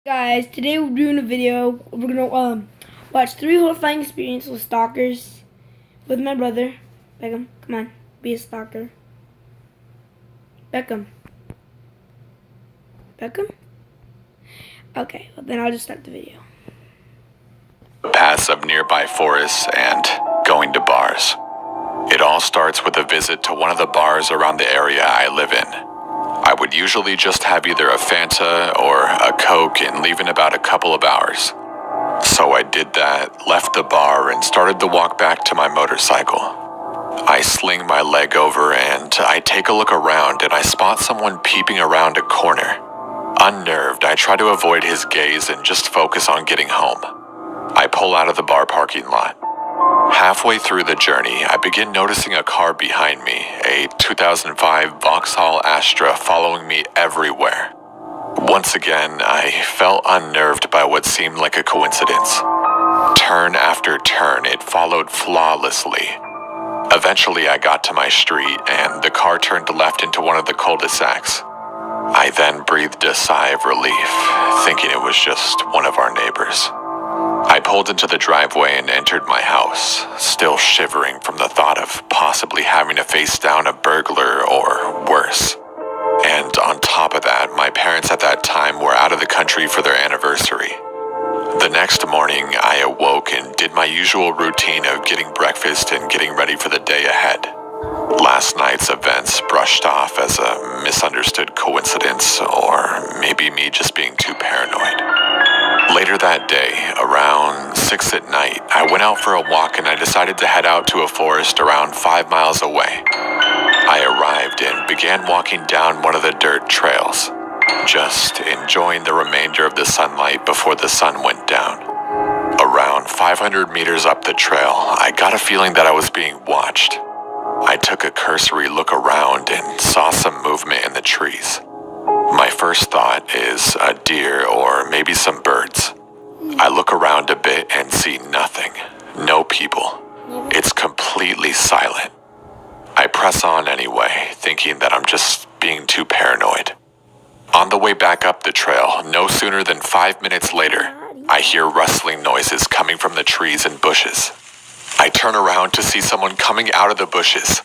Guys, today we're doing a video. We're gonna watch 3 horrifying experiences with stalkers with my brother. Beckham, come on, be a stalker. Beckham. Okay, well then I'll just start the video. Paths of nearby forests and going to bars. It all starts with a visit to one of the bars around the area I live in. I would usually just have either a Fanta or a Coke and leave in about a couple of hours. So I did that, left the bar, and started to walk back to my motorcycle. I sling my leg over and I take a look around and I spot someone peeping around a corner. Unnerved, I try to avoid his gaze and just focus on getting home. I pull out of the bar parking lot. Halfway through the journey, I begin noticing a car behind me, a 2005 Vauxhall Astra following me everywhere. Once again, I felt unnerved by what seemed like a coincidence. Turn after turn, it followed flawlessly. Eventually, I got to my street, and the car turned left into one of the cul-de-sacs. I then breathed a sigh of relief, thinking it was just one of our neighbors. I pulled into the driveway and entered my house, still shivering from the thought of possibly having to face down a burglar or worse. And on top of that, my parents at that time were out of the country for their anniversary. The next morning, I awoke and did my usual routine of getting breakfast and getting ready for the day ahead. Last night's events brushed off as a misunderstood coincidence, or maybe me just being too paranoid. Later that day, around 6 at night, I went out for a walk and I decided to head out to a forest around 5 miles away. I arrived and began walking down one of the dirt trails, just enjoying the remainder of the sunlight before the sun went down. Around 500 meters up the trail, I got a feeling that I was being watched. I took a cursory look around and saw some movement in the trees. My first thought is a deer or maybe some birds. I look around a bit and see nothing. No people. It's completely silent. I press on anyway, thinking that I'm just being too paranoid. On the way back up the trail, no sooner than 5 minutes later, I hear rustling noises coming from the trees and bushes. I turn around to see someone coming out of the bushes.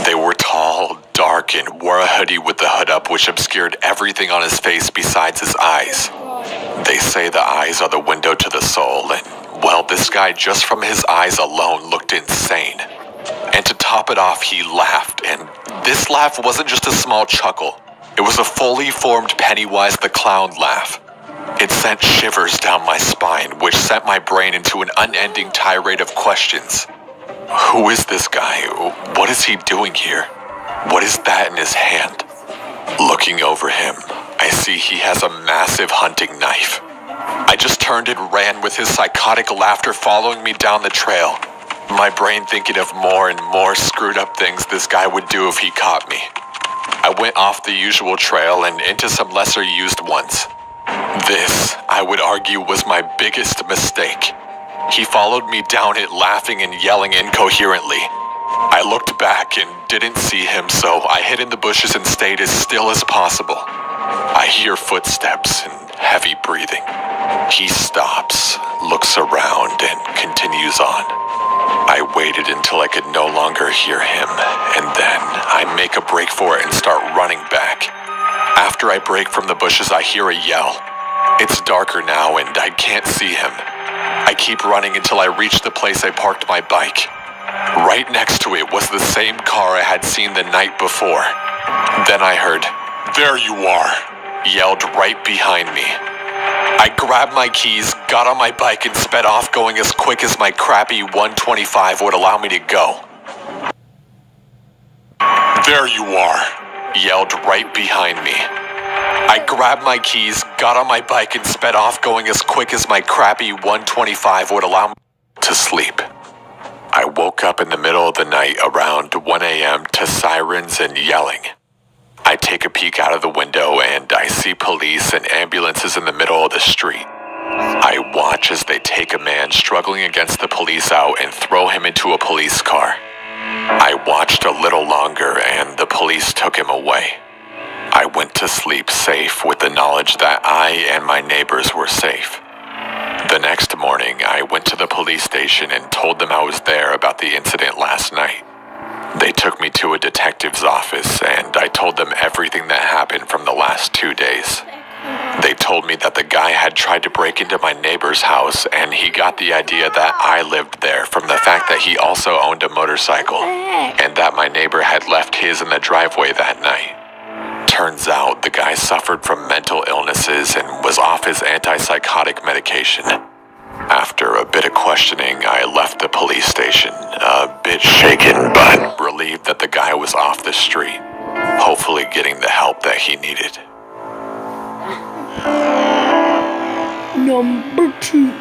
They were tall, dark, and wore a hoodie with the hood up, which obscured everything on his face besides his eyes. They say the eyes are the window to the soul, and, well, this guy just from his eyes alone looked insane. And to top it off, he laughed, and this laugh wasn't just a small chuckle. It was a fully formed Pennywise the Clown laugh. It sent shivers down my spine, which sent my brain into an unending tirade of questions. Who is this guy? What is he doing here? What is that in his hand? Looking over him, I see he has a massive hunting knife. I just turned and ran with his psychotic laughter following me down the trail, my brain thinking of more and more screwed up things this guy would do if he caught me. I went off the usual trail and into some lesser used ones. This, I would argue, was my biggest mistake. He followed me down it laughing and yelling incoherently. I looked back and didn't see him, so I hid in the bushes and stayed as still as possible. I hear footsteps and heavy breathing. He stops, looks around, and continues on. I waited until I could no longer hear him, and then I make a break for it and start running back. After I break from the bushes, I hear a yell. It's darker now and I can't see him. I keep running until I reach the place I parked my bike. Right next to it was the same car I had seen the night before. Then I heard, "There you are," yelled right behind me. I grabbed my keys, got on my bike, and sped off, going as quick as my crappy 125 would allow me to go. "There you are," yelled right behind me. I grabbed my keys, got on my bike, and sped off, going as quick as my crappy 125 would allow me to sleep. I woke up in the middle of the night around 1 a.m. to sirens and yelling. I take a peek out of the window and I see police and ambulances in the middle of the street. I watch as they take a man struggling against the police out and throw him into a police car. I watched a little longer and the police took him away. I went to sleep safe with the knowledge that I and my neighbors were safe. The next morning, I went to the police station and told them I was there about the incident last night. They took me to a detective's office, and I told them everything that happened from the last 2 days. They told me that the guy had tried to break into my neighbor's house, and he got the idea that I lived there from the fact that he also owned a motorcycle, and that my neighbor had left his in the driveway that night. Turns out the guy suffered from mental illnesses and was off his antipsychotic medication. After a bit of questioning, I left the police station, a bit shaken but relieved that the guy was off the street, hopefully getting the help that he needed. Number 2.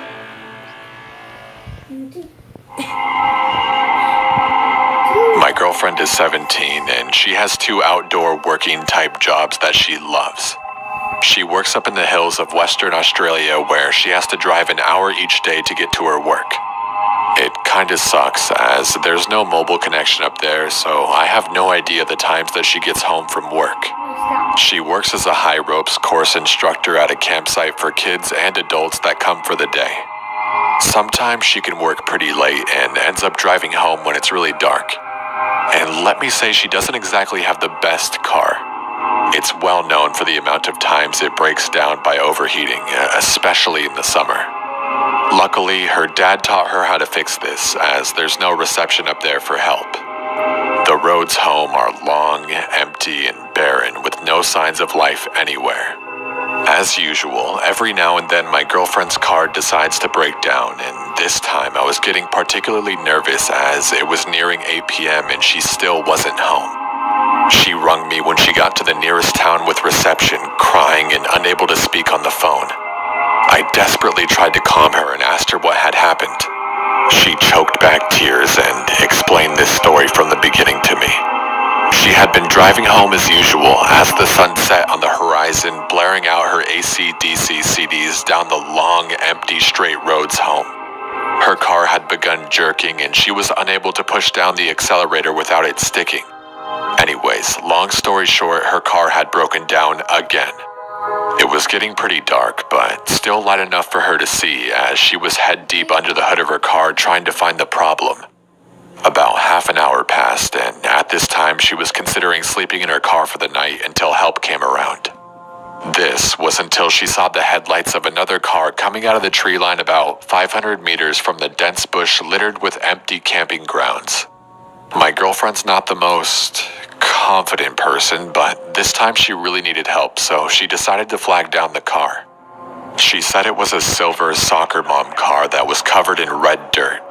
My girlfriend is 17 and she has 2 outdoor working type jobs that she loves. She works up in the hills of Western Australia where she has to drive an hour each day to get to her work. It kinda sucks as there's no mobile connection up there, so I have no idea the times that she gets home from work. She works as a high ropes course instructor at a campsite for kids and adults that come for the day. Sometimes she can work pretty late and ends up driving home when it's really dark. And let me say, she doesn't exactly have the best car. It's well known for the amount of times it breaks down by overheating, especially in the summer. Luckily, her dad taught her how to fix this, as there's no reception up there for help. The roads home are long, empty, and barren with no signs of life anywhere. As usual, every now and then my girlfriend's car decides to break down, and this time I was getting particularly nervous as it was nearing 8 p.m. and she still wasn't home. She rung me when she got to the nearest town with reception, crying and unable to speak on the phone. I desperately tried to calm her and asked her what had happened. She choked back tears and explained this story from the beginning to me. She had been driving home as usual as the sun set on the horizon, blaring out her AC/DC CDs down the long, empty, straight roads home. Her car had begun jerking and she was unable to push down the accelerator without it sticking. Anyways, long story short, her car had broken down again. It was getting pretty dark, but still light enough for her to see as she was head deep under the hood of her car trying to find the problem. About half an hour passed, and at this time she was considering sleeping in her car for the night until help came around. This was until she saw the headlights of another car coming out of the tree line about 500 meters from the dense bush littered with empty camping grounds. My girlfriend's not the most confident person, but this time she really needed help, so she decided to flag down the car. She said it was a silver soccer mom car that was covered in red dirt.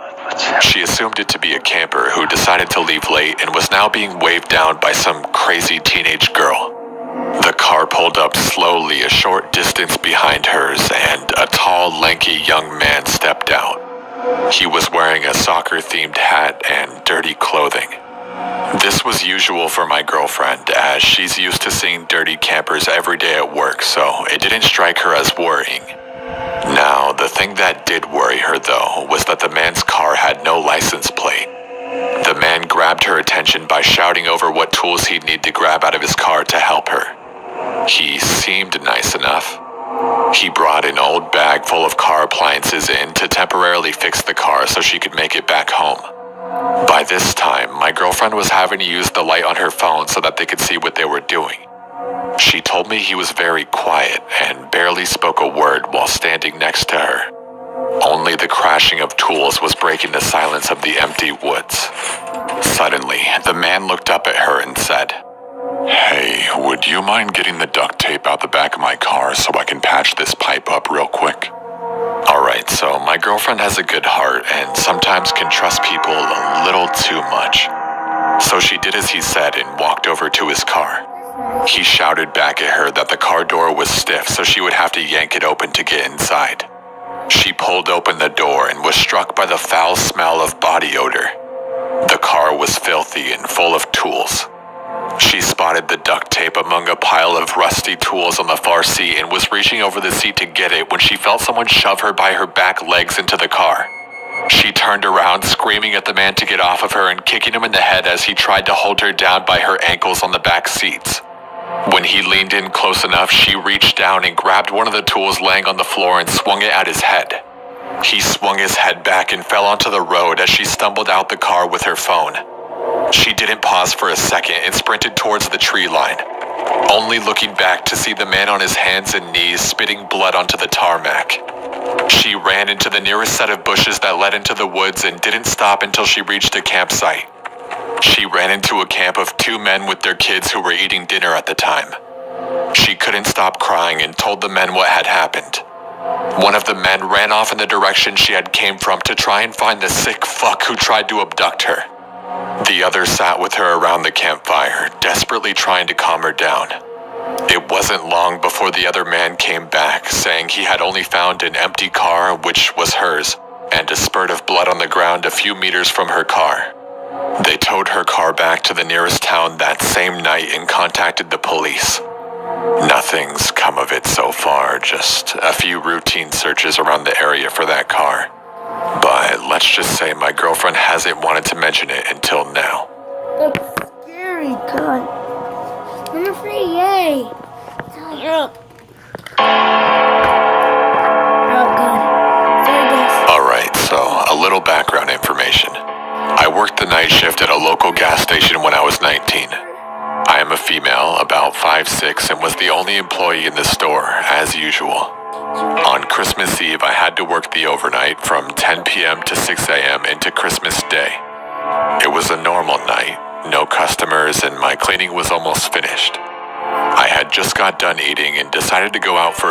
She assumed it to be a camper who decided to leave late and was now being waved down by some crazy teenage girl. The car pulled up slowly a short distance behind hers, and a tall, lanky young man stepped out. He was wearing a soccer-themed hat and dirty clothing. This was usual for my girlfriend, as she's used to seeing dirty campers every day at work, so it didn't strike her as worrying. Now, the thing that did worry her, though, was that the man's car had no license plate. The man grabbed her attention by shouting over what tools he'd need to grab out of his car to help her. He seemed nice enough. He brought an old bag full of car appliances in to temporarily fix the car so she could make it back home. By this time, my girlfriend was having to use the light on her phone so that they could see what they were doing. She told me he was very quiet and barely spoke a word while standing next to her. Only the crashing of tools was breaking the silence of the empty woods. Suddenly, the man looked up at her and said, "Hey, would you mind getting the duct tape out the back of my car so I can patch this pipe up real quick?" Alright, so my girlfriend has a good heart and sometimes can trust people a little too much. So she did as he said and walked over to his car. He shouted back at her that the car door was stiff, so she would have to yank it open to get inside. She pulled open the door and was struck by the foul smell of body odor. The car was filthy and full of tools. She spotted the duct tape among a pile of rusty tools on the far seat and was reaching over the seat to get it when she felt someone shove her by her back legs into the car. She turned around, screaming at the man to get off of her and kicking him in the head as he tried to hold her down by her ankles on the back seats. When he leaned in close enough, she reached down and grabbed one of the tools laying on the floor and swung it at his head. He swung his head back and fell onto the road as she stumbled out the car with her phone. She didn't pause for a second and sprinted towards the tree line, only looking back to see the man on his hands and knees spitting blood onto the tarmac. She ran into the nearest set of bushes that led into the woods and didn't stop until she reached a campsite. She ran into a camp of 2 men with their kids who were eating dinner at the time. She couldn't stop crying and told the men what had happened. One of the men ran off in the direction she had came from to try and find the sick fuck who tried to abduct her. The other sat with her around the campfire, desperately trying to calm her down. It wasn't long before the other man came back, saying he had only found an empty car, which was hers, and a spurt of blood on the ground a few meters from her car. They towed her car back to the nearest town that same night and contacted the police. Nothing's come of it so far, just a few routine searches around the area for that car. But let's just say my girlfriend hasn't wanted to mention it until now. That's scary, God. I'm afraid, yay. Oh, God. Sorry, guys. Alright, so a little background information. I worked the night shift at a local gas station when I was 19. I am a female, about 5'6", and was the only employee in the store, as usual. On Christmas Eve, I had to work the overnight from 10 p.m. to 6 a.m. into Christmas Day. It was a normal night, no customers, and my cleaning was almost finished. I had just got done eating and decided to go out for